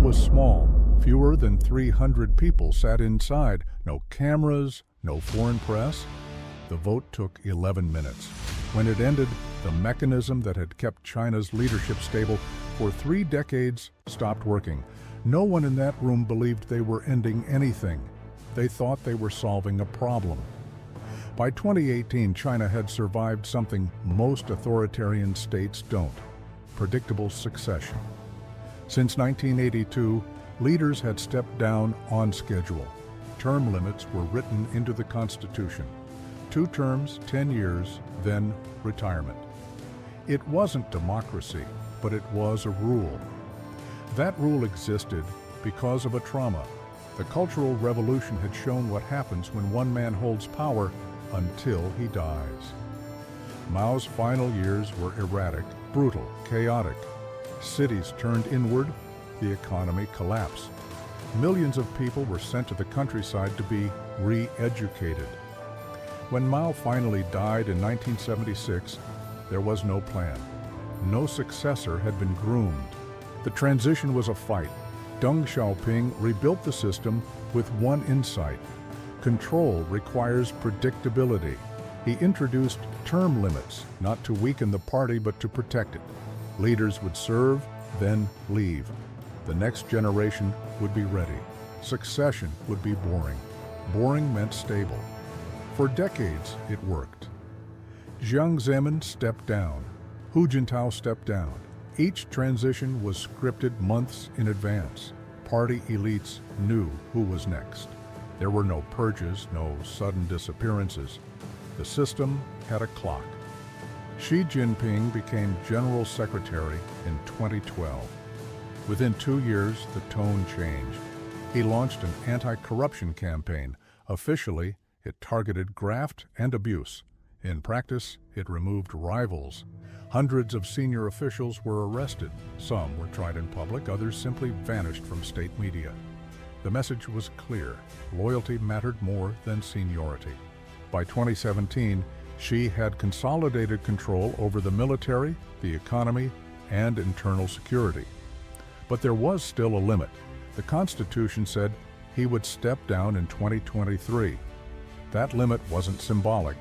was small. Fewer than 300 people sat inside. No cameras, no foreign press. The vote took 11 minutes. When it ended, the mechanism that had kept China's leadership stable for 3 decades stopped working. No one in that room believed they were ending anything. They thought they were solving a problem. By 2018, China had survived something most authoritarian states don't: predictable succession. Since 1982, leaders had stepped down on schedule. Term limits were written into the Constitution. 2 terms, 10 years, then retirement. It wasn't democracy, but it was a rule. That rule existed because of a trauma. The Cultural Revolution had shown what happens when one man holds power until he dies. Mao's final years were erratic, brutal, chaotic. Cities turned inward, the economy collapsed. Millions of people were sent to the countryside to be re-educated. When Mao finally died in 1976, there was no plan. No successor had been groomed. The transition was a fight. Deng Xiaoping rebuilt the system with one insight: control requires predictability. He introduced term limits, not to weaken the party but to protect it. Leaders would serve, then leave. The next generation would be ready. Succession would be boring. Boring meant stable. For decades, it worked. Jiang Zemin stepped down. Hu Jintao stepped down. Each transition was scripted months in advance. Party elites knew who was next. There were no purges, no sudden disappearances. The system had a clock. Xi Jinping became General Secretary in 2012. Within 2 years, the tone changed. He launched an anti-corruption campaign. Officially, it targeted graft and abuse. In practice, it removed rivals. Hundreds of senior officials were arrested. Some were tried in public, others simply vanished from state media. The message was clear: loyalty mattered more than seniority. By 2017, Xi had consolidated control over the military, the economy, and internal security. But there was still a limit. The Constitution said he would step down in 2023. That limit wasn't symbolic.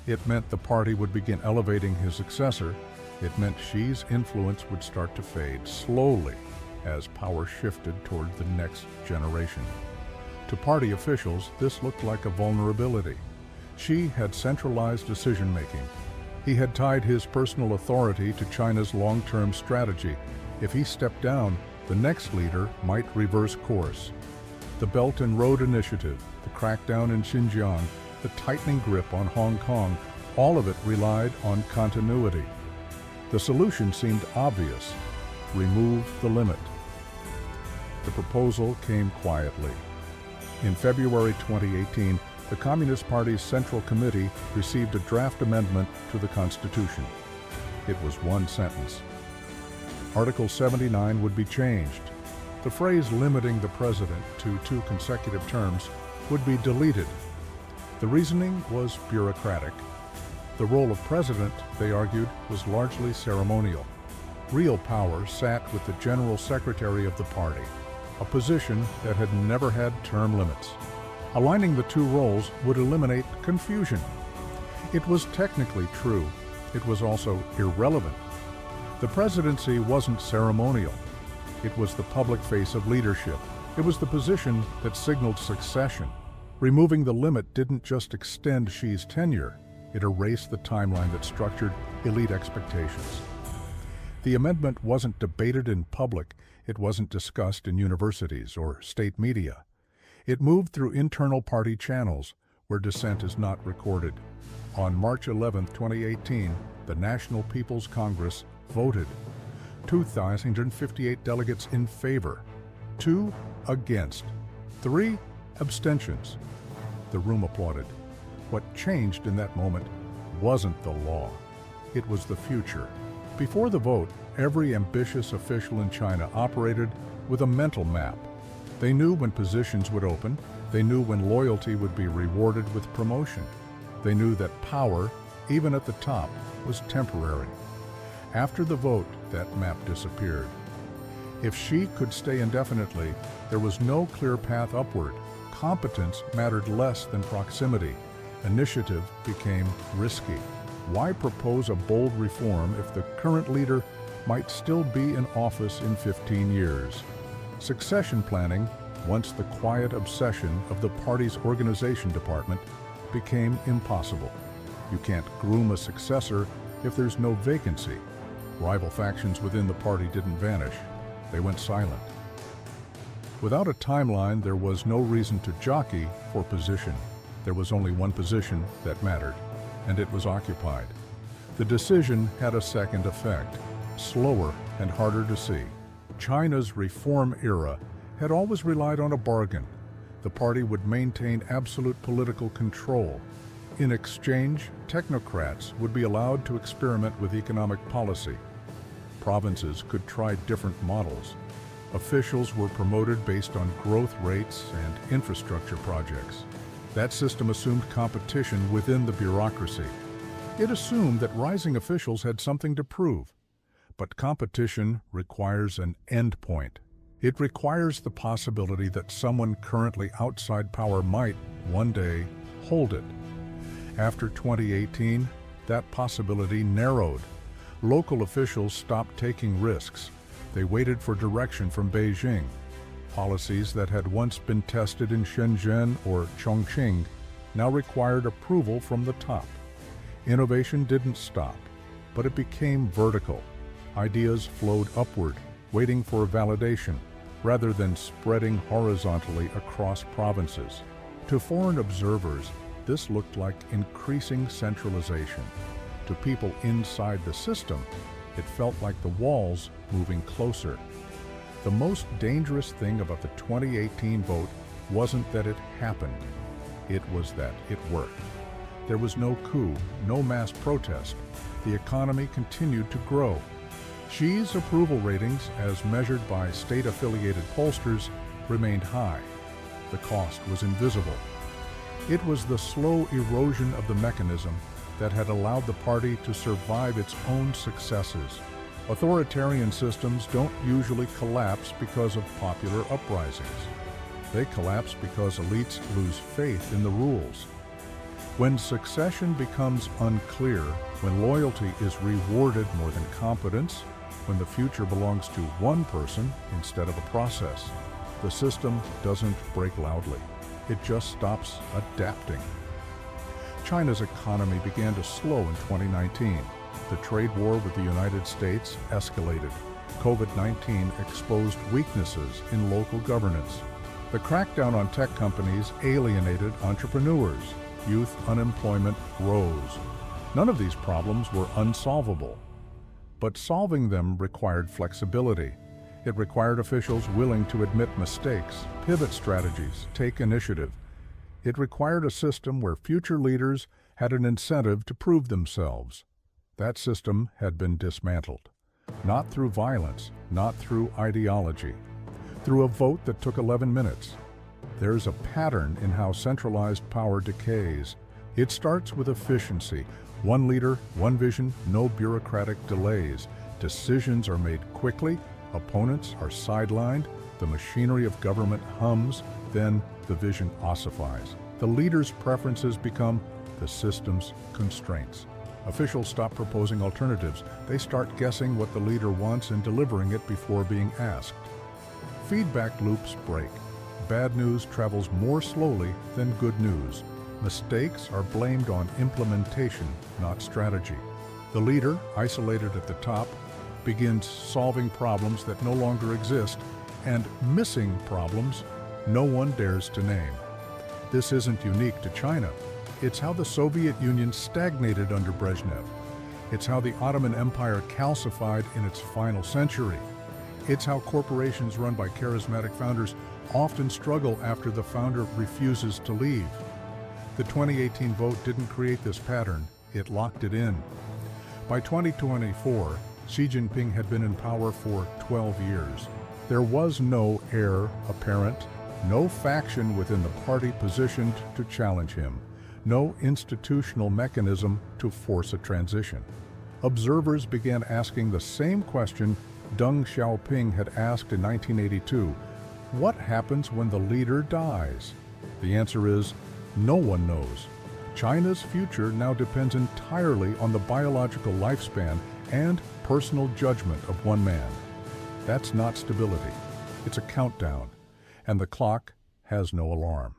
It meant the party would begin elevating his successor. It meant Xi's influence would start to fade slowly as power shifted toward the next generation. To party officials, this looked like a vulnerability. Xi had centralized decision-making. He had tied his personal authority to China's long-term strategy. If he stepped down, the next leader might reverse course. The Belt and Road Initiative, the crackdown in Xinjiang, the tightening grip on Hong Kong, all of it relied on continuity. The solution seemed obvious: remove the limit. The proposal came quietly. In February 2018, the Communist Party's Central Committee received a draft amendment to the Constitution. It was one sentence. Article 79 would be changed. The phrase limiting the president to 2 consecutive terms would be deleted. The reasoning was bureaucratic. The role of president, they argued, was largely ceremonial. Real power sat with the General Secretary of the party, a position that had never had term limits. Aligning the 2 roles would eliminate confusion. It was technically true. It was also irrelevant. The presidency wasn't ceremonial. It was the public face of leadership. It was the position that signaled succession. Removing the limit didn't just extend Xi's tenure, it erased the timeline that structured elite expectations. The amendment wasn't debated in public. It wasn't discussed in universities or state media. It moved through internal party channels, where dissent is not recorded. On March 11, 2018, the National People's Congress voted. 2,058 delegates in favor, 2 against, 3 abstentions. The room applauded. What changed in that moment wasn't the law. It was the future. Before the vote, every ambitious official in China operated with a mental map. They knew when positions would open. They knew when loyalty would be rewarded with promotion. They knew that power, even at the top, was temporary. After the vote, that map disappeared. If Xi could stay indefinitely, there was no clear path upward. Competence mattered less than proximity. Initiative became risky. Why propose a bold reform if the current leader might still be in office in 15 years? Succession planning, once the quiet obsession of the party's organization department, became impossible. You can't groom a successor if there's no vacancy. Rival factions within the party didn't vanish. They went silent. Without a timeline, there was no reason to jockey for position. There was only one position that mattered, and it was occupied. The decision had a second effect, slower and harder to see. China's reform era had always relied on a bargain. The party would maintain absolute political control. In exchange, technocrats would be allowed to experiment with economic policy. Provinces could try different models. Officials were promoted based on growth rates and infrastructure projects. That system assumed competition within the bureaucracy. It assumed that rising officials had something to prove. But competition requires an endpoint. It requires the possibility that someone currently outside power might, one day, hold it. After 2018, that possibility narrowed. Local officials stopped taking risks. They waited for direction from Beijing. Policies that had once been tested in Shenzhen or Chongqing now required approval from the top. Innovation didn't stop, but it became vertical. Ideas flowed upward, waiting for validation, rather than spreading horizontally across provinces. To foreign observers, this looked like increasing centralization. To people inside the system, it felt like the walls moving closer. The most dangerous thing about the 2018 vote wasn't that it happened. It was that it worked. There was no coup, no mass protest. The economy continued to grow. Xi's approval ratings, as measured by state-affiliated pollsters, remained high. The cost was invisible. It was the slow erosion of the mechanism that had allowed the party to survive its own successes. Authoritarian systems don't usually collapse because of popular uprisings. They collapse because elites lose faith in the rules. When succession becomes unclear, when loyalty is rewarded more than competence, when the future belongs to one person instead of a process, the system doesn't break loudly. It just stops adapting. China's economy began to slow in 2019. The trade war with the United States escalated. COVID-19 exposed weaknesses in local governance. The crackdown on tech companies alienated entrepreneurs. Youth unemployment rose. None of these problems were unsolvable. But solving them required flexibility. It required officials willing to admit mistakes, pivot strategies, take initiative. It required a system where future leaders had an incentive to prove themselves. That system had been dismantled. Not through violence, not through ideology. Through a vote that took 11 minutes. There's a pattern in how centralized power decays. It starts with efficiency. One leader, one vision, no bureaucratic delays. Decisions are made quickly, opponents are sidelined, the machinery of government hums, then the vision ossifies. The leader's preferences become the system's constraints. Officials stop proposing alternatives. They start guessing what the leader wants and delivering it before being asked. Feedback loops break. Bad news travels more slowly than good news. Mistakes are blamed on implementation, not strategy. The leader, isolated at the top, begins solving problems that no longer exist and missing problems no one dares to name. This isn't unique to China. It's how the Soviet Union stagnated under Brezhnev. It's how the Ottoman Empire calcified in its final century. It's how corporations run by charismatic founders often struggle after the founder refuses to leave. The 2018 vote didn't create this pattern, it locked it in. By 2024, Xi Jinping had been in power for 12 years. There was no heir apparent, no faction within the party positioned to challenge him, no institutional mechanism to force a transition. Observers began asking the same question Deng Xiaoping had asked in 1982, "What happens when the leader dies?" The answer is, no one knows. China's future now depends entirely on the biological lifespan and personal judgment of one man. That's not stability. It's a countdown, and the clock has no alarm.